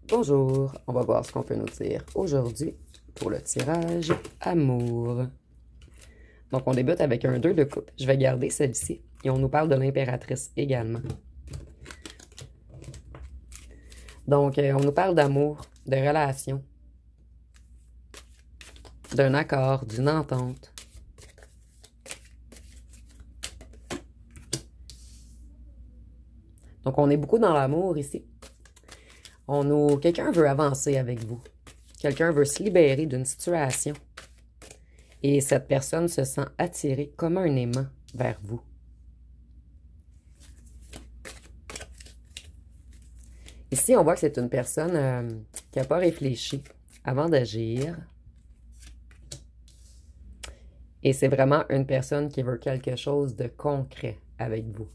Bonjour, on va voir ce qu'on peut nous dire aujourd'hui pour le tirage amour. Donc, on débute avec un 2 de coupe. Je vais garder celle-ci et on nous parle de l'impératrice également. Donc, on nous parle d'amour, de relation, d'un accord, d'une entente. Donc, on est beaucoup dans l'amour ici. Quelqu'un veut avancer avec vous. Quelqu'un veut se libérer d'une situation. Et cette personne se sent attirée comme un aimant vers vous. Ici, on voit que c'est une personne qui n'a pas réfléchi avant d'agir. Et c'est vraiment une personne qui veut quelque chose de concret avec vous.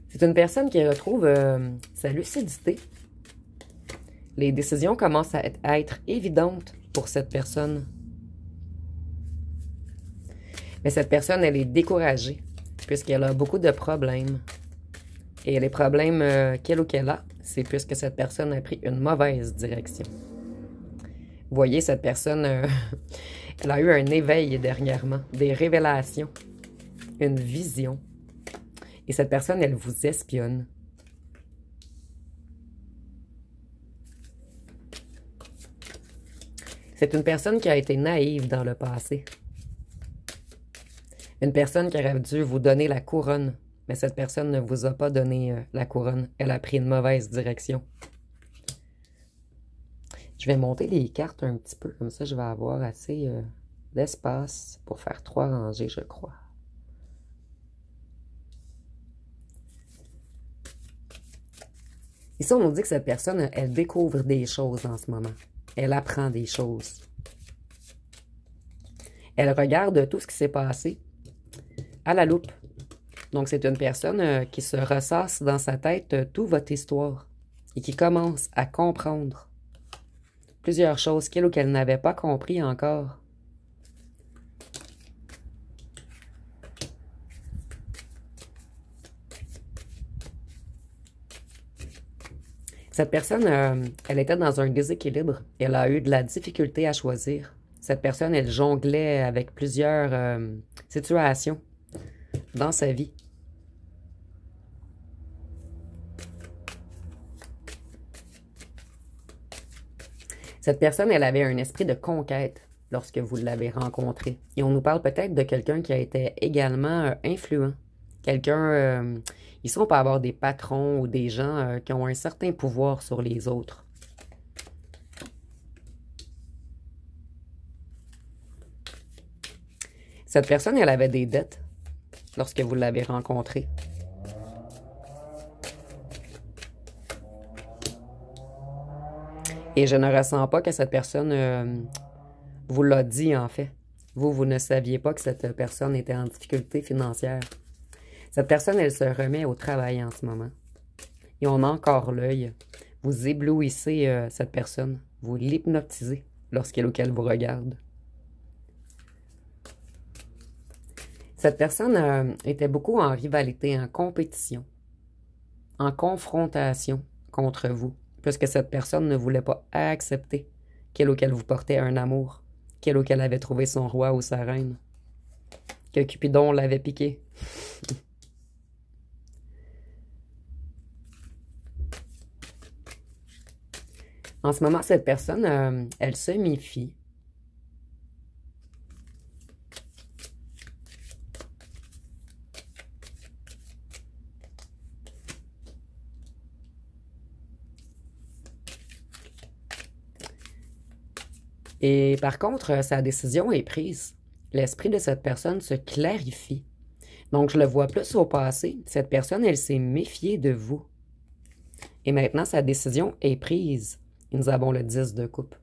C'est une personne qui retrouve sa lucidité. Les décisions commencent à être évidentes pour cette personne. Mais cette personne, elle est découragée puisqu'elle a beaucoup de problèmes. Et les problèmes qu'elle a, c'est puisque cette personne a pris une mauvaise direction. Vous voyez, cette personne, elle a eu un éveil dernièrement, des révélations, une vision. Et cette personne, elle vous espionne. C'est une personne qui a été naïve dans le passé. Une personne qui aurait dû vous donner la couronne. Mais cette personne ne vous a pas donné la couronne. Elle a pris une mauvaise direction. Je vais monter les cartes un petit peu. Comme ça, je vais avoir assez d'espace pour faire 3 rangées, je crois. Ici, on nous dit que cette personne, elle découvre des choses en ce moment. Elle apprend des choses. Elle regarde tout ce qui s'est passé à la loupe. Donc, c'est une personne qui se ressasse dans sa tête toute votre histoire et qui commence à comprendre plusieurs choses qu'elle ou qu'elle n'avait pas compris encore. Cette personne, elle était dans un déséquilibre. Elle a eu de la difficulté à choisir. Cette personne, elle jonglait avec plusieurs situations dans sa vie. Cette personne, elle avait un esprit de conquête lorsque vous l'avez rencontrée. Et on nous parle peut-être de quelqu'un qui a été également influent. Quelqu'un, ici on peut avoir des patrons ou des gens qui ont un certain pouvoir sur les autres. Cette personne, elle avait des dettes lorsque vous l'avez rencontrée. Et je ne ressens pas que cette personne vous l'a dit, en fait. Vous ne saviez pas que cette personne était en difficulté financière. Cette personne, elle se remet au travail en ce moment. Et on a encore l'œil. Vous éblouissez cette personne. Vous l'hypnotisez lorsqu'elle ou qu'elle vous regarde. Cette personne était beaucoup en rivalité, en compétition, en confrontation contre vous, puisque cette personne ne voulait pas accepter qu'elle ou qu'elle vous portait un amour, qu'elle ou qu'elle avait trouvé son roi ou sa reine, que Cupidon l'avait piqué. En ce moment, cette personne, elle se méfie. Et par contre, sa décision est prise. L'esprit de cette personne se clarifie. Donc, je le vois plus au passé. Cette personne, elle s'est méfiée de vous. Et maintenant, sa décision est prise. Et nous avons le 10 de coupe.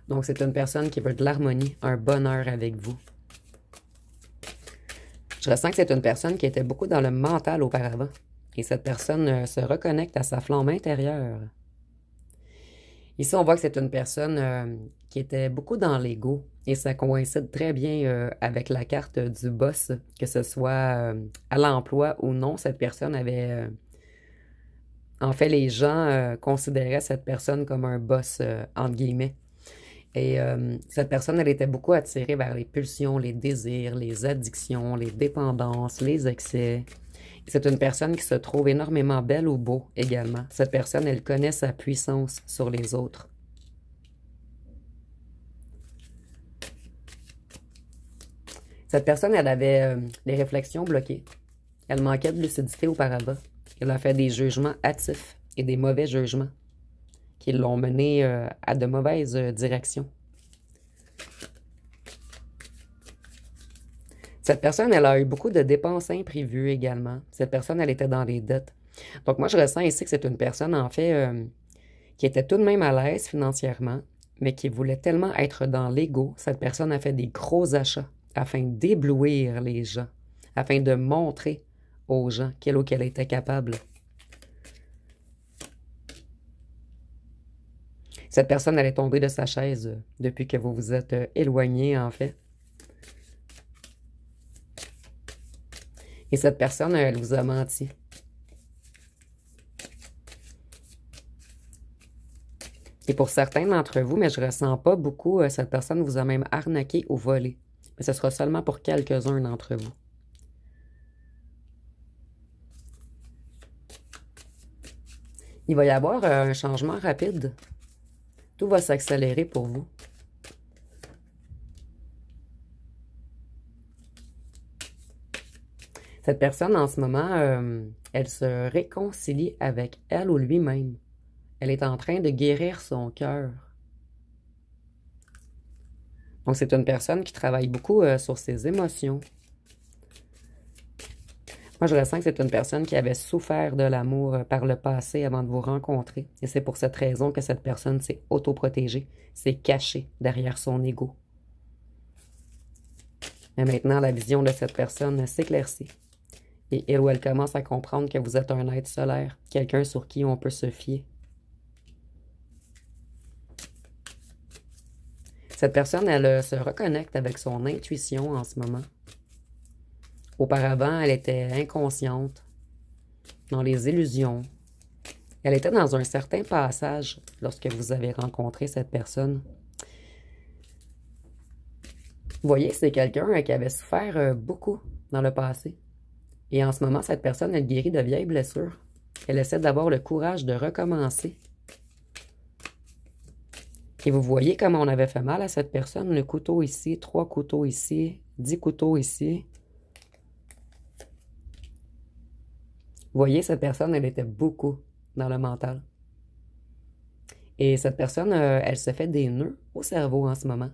Donc, c'est une personne qui veut de l'harmonie, un bonheur avec vous. Je ressens que c'est une personne qui était beaucoup dans le mental auparavant. Et cette personne se reconnecte à sa flamme intérieure. Ici, on voit que c'est une personne qui était beaucoup dans l'ego et ça coïncide très bien avec la carte du boss, que ce soit à l'emploi ou non. Cette personne avait... en fait, les gens considéraient cette personne comme un boss, entre guillemets. Et cette personne, elle était beaucoup attirée vers les pulsions, les désirs, les addictions, les dépendances, les excès. C'est une personne qui se trouve énormément belle ou beau également. Cette personne, elle connaît sa puissance sur les autres. Cette personne, elle avait des réflexions bloquées. Elle manquait de lucidité auparavant. Elle a fait des jugements hâtifs et des mauvais jugements qui l'ont menée à de mauvaises directions. Cette personne, elle a eu beaucoup de dépenses imprévues également. Cette personne, elle était dans les dettes. Donc moi, je ressens ici que c'est une personne, en fait, qui était tout de même à l'aise financièrement, mais qui voulait tellement être dans l'ego. Cette personne a fait des gros achats afin d'éblouir les gens, afin de montrer aux gens qu'elle était capable. Cette personne, elle est tombée de sa chaise depuis que vous vous êtes éloigné, en fait. Et cette personne, elle vous a menti. Et pour certains d'entre vous, mais je ne ressens pas beaucoup, cette personne vous a même arnaqué ou volé. Mais ce sera seulement pour quelques-uns d'entre vous. Il va y avoir un changement rapide. Tout va s'accélérer pour vous. Cette personne, en ce moment, elle se réconcilie avec elle ou lui-même. Elle est en train de guérir son cœur. Donc, c'est une personne qui travaille beaucoup sur ses émotions. Moi, je ressens que c'est une personne qui avait souffert de l'amour par le passé avant de vous rencontrer. Et c'est pour cette raison que cette personne s'est autoprotégée, s'est cachée derrière son ego. Mais maintenant, la vision de cette personne s'éclaircit. Et elle ou elle commence à comprendre que vous êtes un être solaire, quelqu'un sur qui on peut se fier. Cette personne, elle se reconnecte avec son intuition en ce moment. Auparavant, elle était inconsciente, dans les illusions. Elle était dans un certain passage lorsque vous avez rencontré cette personne. Vous voyez, c'est quelqu'un qui avait souffert beaucoup dans le passé. Et en ce moment, cette personne, elle guérit de vieilles blessures. Elle essaie d'avoir le courage de recommencer. Et vous voyez comment on avait fait mal à cette personne. Le couteau ici, 3 couteaux ici, 10 couteaux ici. Vous voyez, cette personne, elle était beaucoup dans le mental. Et cette personne, elle se fait des nœuds au cerveau en ce moment.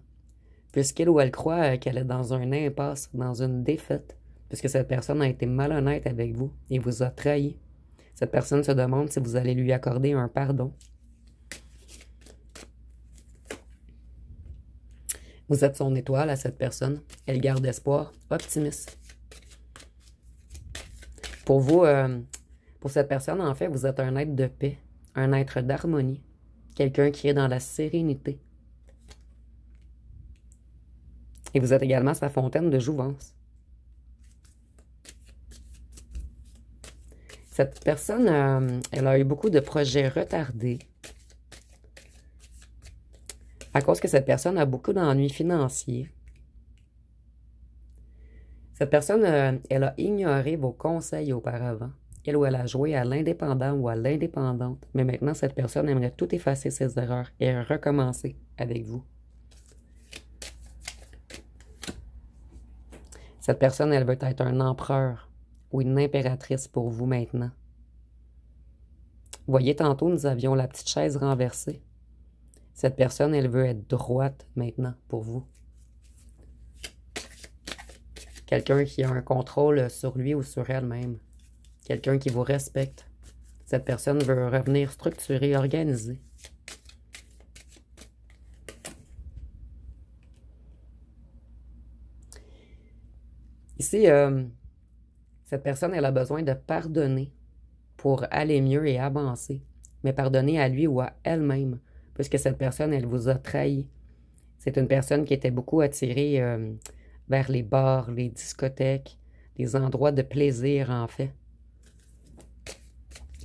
Puisqu'elle ou elle croit qu'elle est dans un impasse, dans une défaite. Puisque cette personne a été malhonnête avec vous et vous a trahi. Cette personne se demande si vous allez lui accorder un pardon. Vous êtes son étoile à cette personne. Elle garde espoir, optimiste. Pour vous, pour cette personne, en fait, vous êtes un être de paix, un être d'harmonie, quelqu'un qui est dans la sérénité. Et vous êtes également sa fontaine de jouvence. Cette personne, elle a eu beaucoup de projets retardés à cause que cette personne a beaucoup d'ennuis financiers. Cette personne, elle a ignoré vos conseils auparavant. Elle ou elle a joué à l'indépendant ou à l'indépendante. Mais maintenant, cette personne aimerait tout effacer ses erreurs et recommencer avec vous. Cette personne, elle veut être un empereur ou une impératrice pour vous maintenant. Vous voyez, tantôt, nous avions la petite chaise renversée. Cette personne, elle veut être droite maintenant pour vous. Quelqu'un qui a un contrôle sur lui ou sur elle-même. Quelqu'un qui vous respecte. Cette personne veut revenir structurée, organisée. Ici, cette personne, elle a besoin de pardonner pour aller mieux et avancer. Mais pardonner à lui ou à elle-même puisque cette personne, elle vous a trahi. C'est une personne qui était beaucoup attirée vers les bars, les discothèques, les endroits de plaisir, en fait.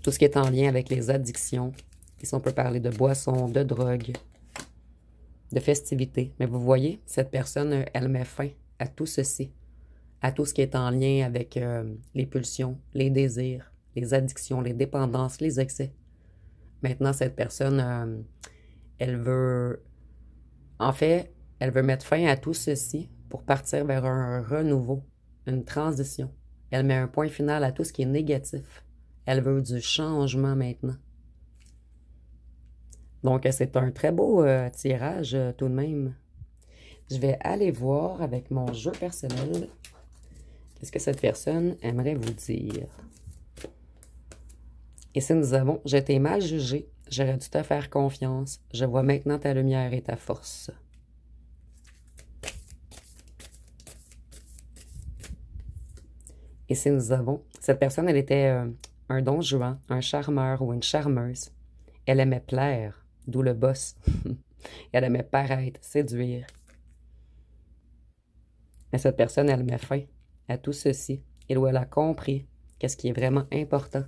Tout ce qui est en lien avec les addictions. Ici, on peut parler de boissons, de drogue, de festivités. Mais vous voyez, cette personne, elle met fin à tout ceci, à tout ce qui est en lien avec les pulsions, les désirs, les addictions, les dépendances, les excès. Maintenant, cette personne, elle veut... En fait, elle veut mettre fin à tout ceci pour partir vers un renouveau, une transition. Elle met un point final à tout ce qui est négatif. Elle veut du changement maintenant. Donc, c'est un très beau tirage tout de même. Je vais aller voir avec mon jeu personnel qu'est-ce que cette personne aimerait vous dire. Et si nous avons « Je t'ai mal jugé, j'aurais dû te faire confiance, je vois maintenant ta lumière et ta force ». Et si nous avons « Cette personne, elle était un don juan, un charmeur ou une charmeuse. Elle aimait plaire, d'où le boss. Elle aimait paraître, séduire. Mais cette personne, elle met fin à tout ceci, et où elle a compris qu'est-ce qui est vraiment important.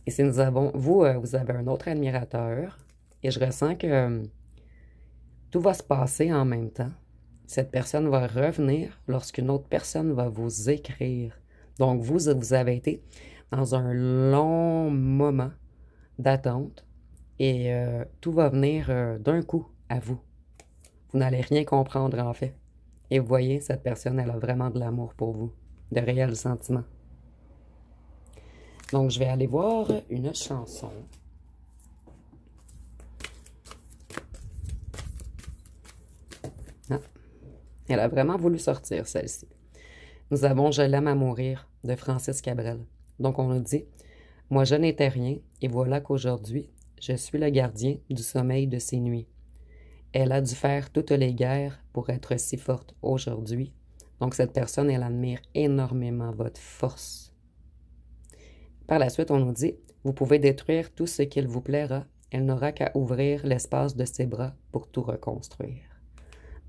Et si nous avons, vous avez un autre admirateur, et je ressens que tout va se passer en même temps. Cette personne va revenir lorsqu'une autre personne va vous écrire. Donc, vous avez été dans un long moment d'attente et tout va venir d'un coup à vous. Vous n'allez rien comprendre en fait. Et vous voyez, cette personne, elle a vraiment de l'amour pour vous, de réels sentiments. Donc, je vais aller voir une chanson. Ah, elle a vraiment voulu sortir, celle-ci. Nous avons « Je l'aime à mourir » de Francis Cabrel. Donc, on nous dit « Moi, je n'étais rien, et voilà qu'aujourd'hui, je suis le gardien du sommeil de ses nuits. Elle a dû faire toutes les guerres pour être si forte aujourd'hui. » Donc, cette personne, elle admire énormément votre force. Par la suite, on nous dit « Vous pouvez détruire tout ce qu'il vous plaira. Elle n'aura qu'à ouvrir l'espace de ses bras pour tout reconstruire. »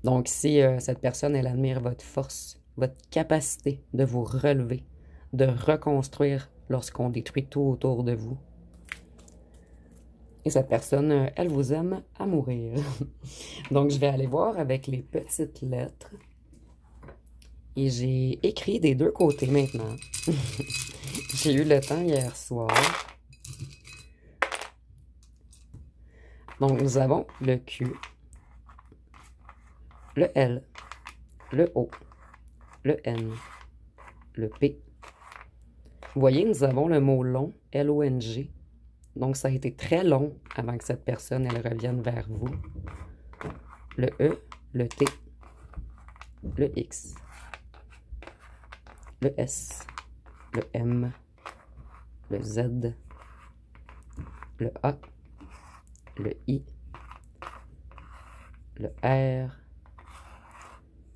Donc, si cette personne, elle admire votre force, votre capacité de vous relever, de reconstruire lorsqu'on détruit tout autour de vous. Et cette personne, elle vous aime à mourir. Donc, je vais aller voir avec les petites lettres. Et j'ai écrit des deux côtés maintenant. J'ai eu le temps hier soir. Donc, nous avons le Q, le L, le O, le N, le P. Vous voyez, nous avons le mot long, L-O-N-G. Donc, ça a été très long avant que cette personne, elle revienne vers vous. Le E, le T, le X, le S, le M, le Z, le A, le I, le R,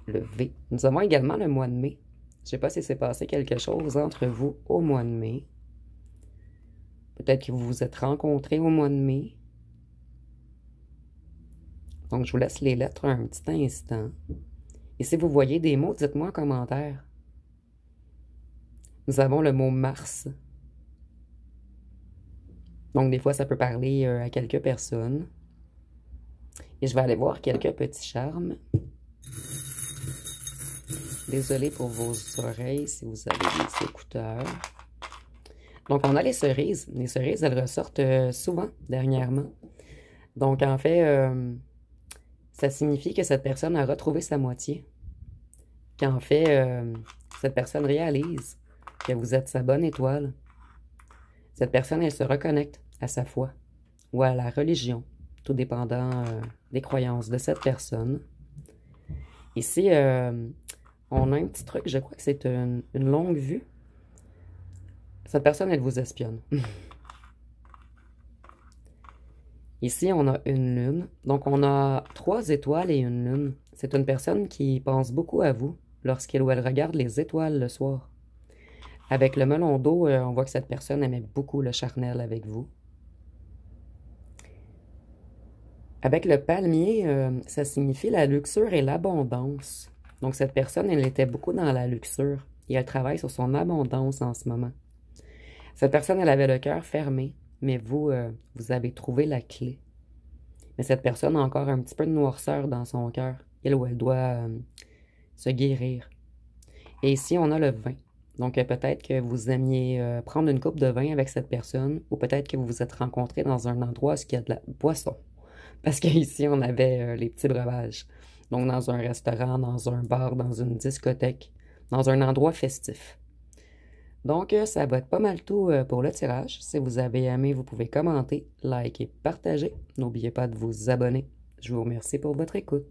le V. Nous avons également le mois de mai. Je ne sais pas si s'est passé quelque chose entre vous au mois de mai. Peut-être que vous vous êtes rencontrés au mois de mai. Donc, je vous laisse les lettres un petit instant. Et si vous voyez des mots, dites-moi en commentaire. Nous avons le mot mars. Donc, des fois, ça peut parler à quelques personnes. Et je vais aller voir quelques petits charmes. Désolée pour vos oreilles si vous avez des écouteurs. Donc, on a les cerises. Les cerises, elles ressortent souvent dernièrement. Donc, en fait, ça signifie que cette personne a retrouvé sa moitié. Qu'en fait, cette personne réalise que vous êtes sa bonne étoile. Cette personne, elle se reconnecte à sa foi ou à la religion, tout dépendant des croyances de cette personne. Ici, on a un petit truc, je crois que c'est une longue vue. Cette personne, elle vous espionne. Ici, on a une lune. Donc, on a 3 étoiles et une lune. C'est une personne qui pense beaucoup à vous lorsqu'elle ou elle regarde les étoiles le soir. Avec le melon d'eau, on voit que cette personne aimait beaucoup le charnel avec vous. Avec le palmier, ça signifie la luxure et l'abondance. Donc, cette personne, elle était beaucoup dans la luxure et elle travaille sur son abondance en ce moment. Cette personne, elle avait le cœur fermé, mais vous, vous avez trouvé la clé. Mais cette personne a encore un petit peu de noirceur dans son cœur, elle ou elle doit se guérir. Et ici, on a le vin. Donc, peut-être que vous aimiez prendre une coupe de vin avec cette personne, ou peut-être que vous vous êtes rencontrés dans un endroit où il y a de la boisson. Parce qu'ici, on avait les petits breuvages. Donc, dans un restaurant, dans un bar, dans une discothèque, dans un endroit festif. Donc, ça va être pas mal tout pour le tirage. Si vous avez aimé, vous pouvez commenter, liker, partager. N'oubliez pas de vous abonner. Je vous remercie pour votre écoute.